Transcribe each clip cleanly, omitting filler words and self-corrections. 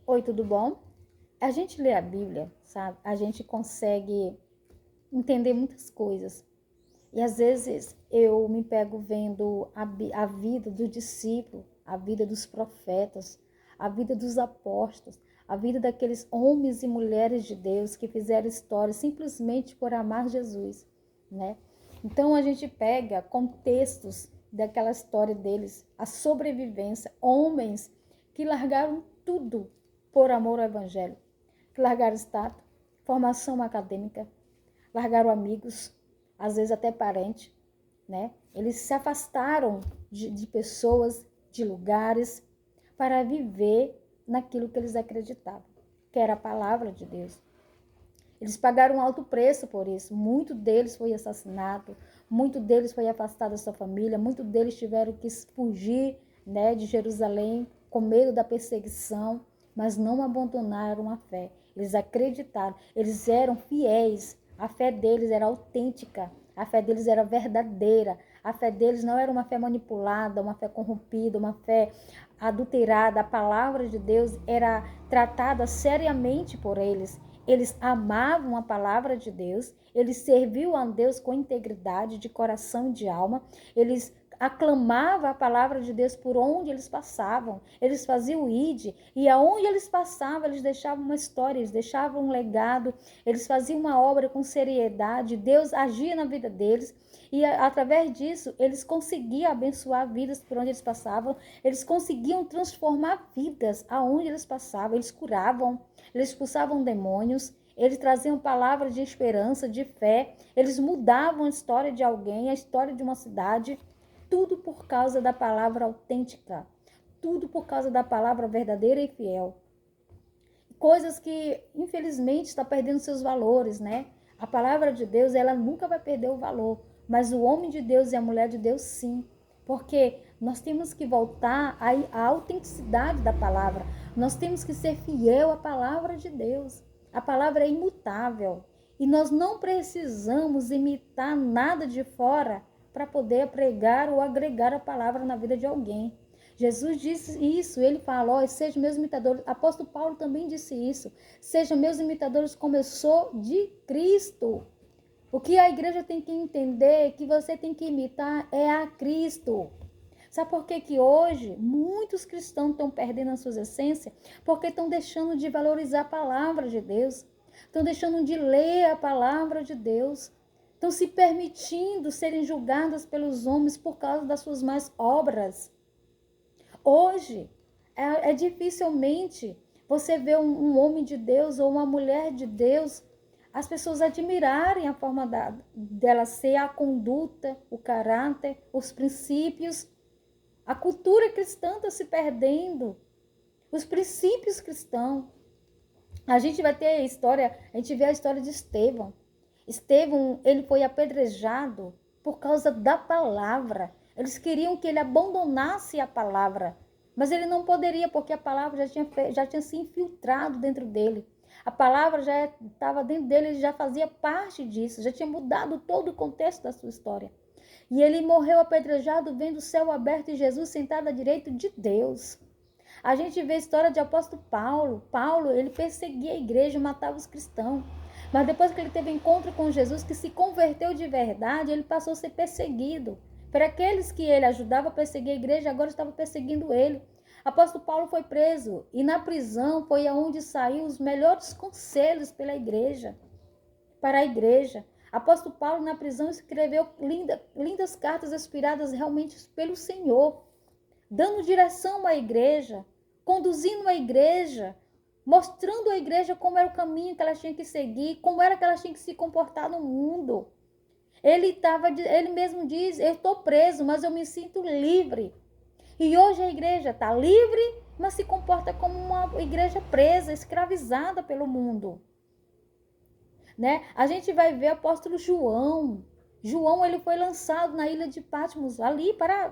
Oi, tudo bom? A gente lê a Bíblia, sabe? A gente consegue entender muitas coisas. E às vezes eu me pego vendo a vida do discípulo, a vida dos profetas, a vida dos apóstolos, a vida daqueles homens e mulheres de Deus que fizeram história simplesmente por amar Jesus, né? Então a gente pega contextos daquela história deles, a sobrevivência, homens que largaram tudo por amor ao evangelho, que largaram status, formação acadêmica, largaram amigos, às vezes até parente, né? Eles se afastaram de pessoas, de lugares, para viver naquilo que eles acreditavam, que era a palavra de Deus. Eles pagaram um alto preço por isso. Muito deles foi assassinado, muito deles foi afastado da sua família, muito deles tiveram que fugir, né, de Jerusalém com medo da perseguição, mas não abandonaram a fé. Eles acreditaram, eles eram fiéis, a fé deles era autêntica, a fé deles era verdadeira, a fé deles não era uma fé manipulada, uma fé corrompida, uma fé adulterada. A palavra de Deus era tratada seriamente por eles. Eles amavam a palavra de Deus, eles serviam a Deus com integridade de coração e de alma, eles aclamavam a palavra de Deus por onde eles passavam, eles faziam o ide, e aonde eles passavam, eles deixavam uma história, eles deixavam um legado, eles faziam uma obra com seriedade, Deus agia na vida deles, e através disso, eles conseguiam abençoar vidas por onde eles passavam, eles conseguiam transformar vidas aonde eles passavam, eles curavam, eles expulsavam demônios, eles traziam palavras de esperança, de fé, eles mudavam a história de alguém, a história de uma cidade, tudo por causa da palavra autêntica, tudo por causa da palavra verdadeira e fiel. Coisas que, infelizmente, está perdendo seus valores, né? A palavra de Deus, ela nunca vai perder o valor, mas o homem de Deus e a mulher de Deus, sim. Porque nós temos que voltar à autenticidade da palavra. Nós temos que ser fiel à palavra de Deus. A palavra é imutável. E nós não precisamos imitar nada de fora para poder pregar ou agregar a palavra na vida de alguém. Jesus disse isso, ele falou, sejam meus imitadores. Apóstolo Paulo também disse isso. Sejam meus imitadores como eu sou de Cristo. O que a igreja tem que entender, que você tem que imitar, é a Cristo. Sabe por que que hoje muitos cristãos estão perdendo a sua essência? Porque estão deixando de valorizar a palavra de Deus. Estão deixando de ler a palavra de Deus. Estão se permitindo serem julgadas pelos homens por causa das suas más obras. Hoje, é dificilmente você vê um homem de Deus ou uma mulher de Deus, as pessoas admirarem a forma dela ser, a conduta, o caráter, os princípios. A cultura cristã está se perdendo. Os princípios cristãos. A gente vai ter a história, a gente vê a história de Estevão. Estevão, ele foi apedrejado por causa da palavra. Eles queriam que ele abandonasse a palavra, mas ele não poderia, porque a palavra já tinha se infiltrado dentro dele. A palavra já estava dentro dele, ele já fazia parte disso, já tinha mudado todo o contexto da sua história. E ele morreu apedrejado, vendo o céu aberto e Jesus sentado à direita de Deus. A gente vê a história de apóstolo Paulo. Paulo, ele perseguia a igreja, matava os cristãos. Mas depois que ele teve encontro com Jesus, que se converteu de verdade, ele passou a ser perseguido. Para aqueles que ele ajudava a perseguir a igreja, agora estavam perseguindo ele. Apóstolo Paulo foi preso e na prisão foi aonde saiu os melhores conselhos pela igreja, para a igreja. Apóstolo Paulo na prisão escreveu lindas cartas inspiradas realmente pelo Senhor, dando direção à igreja, conduzindo a igreja, mostrando à igreja como era o caminho que ela tinha que seguir, como era que ela tinha que se comportar no mundo. Ele mesmo diz, eu estou preso, mas eu me sinto livre. E hoje a igreja está livre, mas se comporta como uma igreja presa, escravizada pelo mundo. Né? A gente vai ver o apóstolo João. João, ele foi lançado na ilha de Patmos, ali para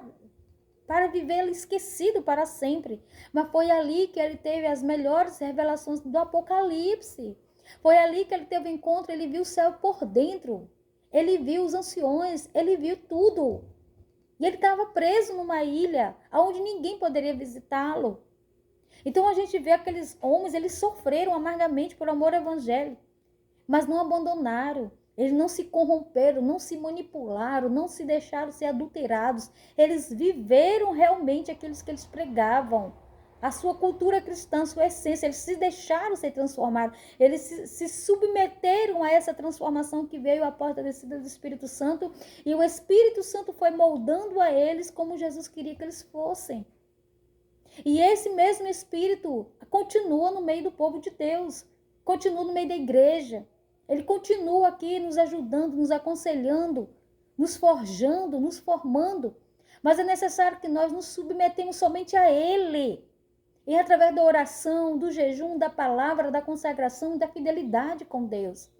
viver esquecido para sempre. Mas foi ali que ele teve as melhores revelações do Apocalipse. Foi ali que ele teve encontro, ele viu o céu por dentro. Ele viu os anciões, ele viu tudo. E ele estava preso numa ilha onde ninguém poderia visitá-lo. Então a gente vê aqueles homens, eles sofreram amargamente por amor ao evangelho, mas não abandonaram. Eles não se corromperam, não se manipularam, não se deixaram ser adulterados. Eles viveram realmente aquilo que eles pregavam. A sua cultura cristã, a sua essência, eles se deixaram ser transformados. Eles se submeteram a essa transformação que veio à porta descida do Espírito Santo. E o Espírito Santo foi moldando a eles como Jesus queria que eles fossem. E esse mesmo Espírito continua no meio do povo de Deus. Continua no meio da igreja. Ele continua aqui nos ajudando, nos aconselhando, nos forjando, nos formando. Mas é necessário que nós nos submetemos somente a Ele. E através da oração, do jejum, da palavra, da consagração e da fidelidade com Deus.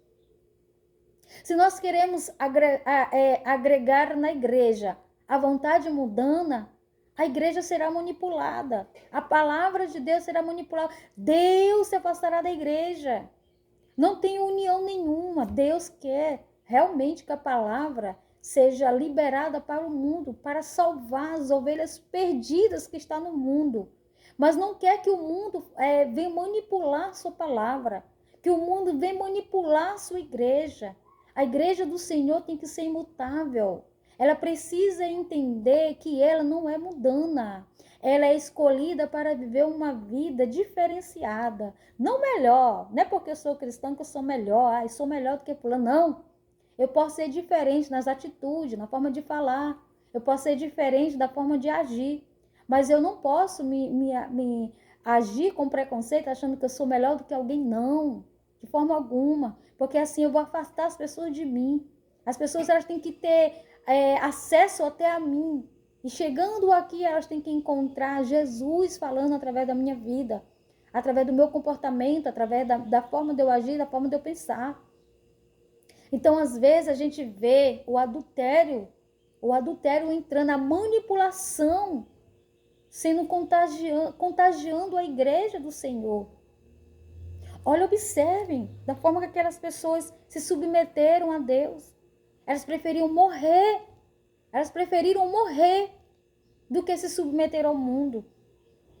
Se nós queremos agregar na igreja a vontade mundana, a igreja será manipulada. A palavra de Deus será manipulada. Deus se afastará da igreja. Não tem união nenhuma. Deus quer realmente que a palavra seja liberada para o mundo, para salvar as ovelhas perdidas que estão no mundo. Mas não quer que o mundo venha manipular sua palavra, que o mundo venha manipular sua igreja. A igreja do Senhor tem que ser imutável. Ela precisa entender que ela não é mundana. Ela é escolhida para viver uma vida diferenciada. Não melhor. Não é porque eu sou cristã que eu sou melhor. Eu sou melhor do que fulano. Não. Eu posso ser diferente nas atitudes, na forma de falar. Eu posso ser diferente da forma de agir. Mas eu não posso me agir com preconceito achando que eu sou melhor do que alguém. Não. De forma alguma. Porque assim eu vou afastar as pessoas de mim. As pessoas elas têm que ter acesso até a mim. E chegando aqui, elas têm que encontrar Jesus falando através da minha vida, através do meu comportamento, através da forma de eu agir, da forma de eu pensar. Então, às vezes, a gente vê o adultério entrando, a manipulação, sendo contagiando a igreja do Senhor. Olha, observem da forma que aquelas pessoas se submeteram a Deus. Elas preferiram morrer. Elas preferiram morrer do que se submeter ao mundo,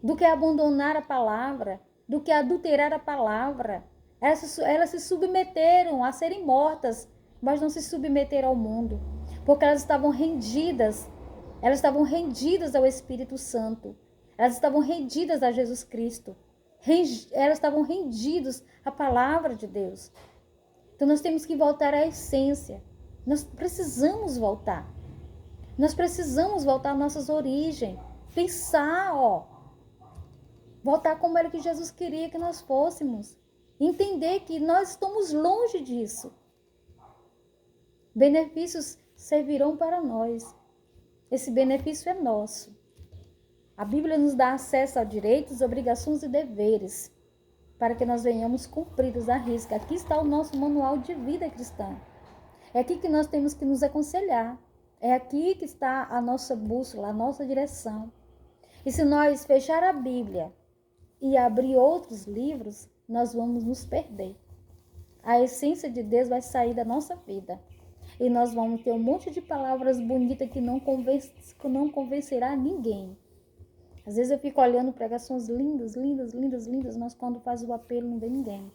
do que abandonar a palavra, do que adulterar a palavra. Elas se submeteram a serem mortas, mas não se submeteram ao mundo, porque elas estavam rendidas ao Espírito Santo, elas estavam rendidas a Jesus Cristo, elas estavam rendidas à palavra de Deus. Então nós temos que voltar à essência, nós precisamos voltar. Nós precisamos voltar às nossas origens. Pensar, voltar como era que Jesus queria que nós fôssemos. Entender que nós estamos longe disso. Benefícios servirão para nós. Esse benefício é nosso. A Bíblia nos dá acesso a direitos, obrigações e deveres para que nós venhamos cumpridos à risca. Aqui está o nosso manual de vida cristã. É aqui que nós temos que nos aconselhar. É aqui que está a nossa bússola, a nossa direção. E se nós fechar a Bíblia e abrir outros livros, nós vamos nos perder. A essência de Deus vai sair da nossa vida. E nós vamos ter um monte de palavras bonitas que não convencerá ninguém. Às vezes eu fico olhando pregações lindas, mas quando faz o apelo não vê ninguém.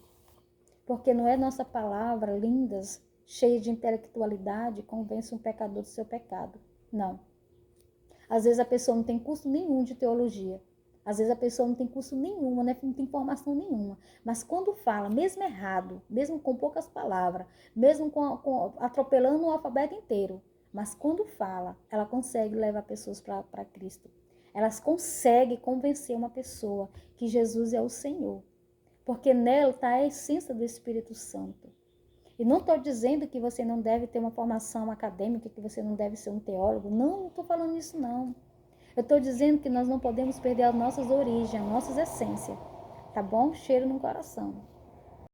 Porque não é nossa palavra lindas, cheia de intelectualidade, convence um pecador do seu pecado. Não. Às vezes a pessoa não tem curso nenhum de teologia. Às vezes a pessoa não tem curso nenhum, né? Não tem formação nenhuma. Mas quando fala, mesmo errado, mesmo com poucas palavras, mesmo atropelando o alfabeto inteiro, mas quando fala, ela consegue levar pessoas para Cristo. Elas conseguem convencer uma pessoa que Jesus é o Senhor. Porque nela está a essência do Espírito Santo. E não estou dizendo que você não deve ter uma formação acadêmica, que você não deve ser um teólogo. Não estou falando isso, não. Eu estou dizendo que nós não podemos perder as nossas origens, as nossas essências. Tá bom? Cheiro no coração.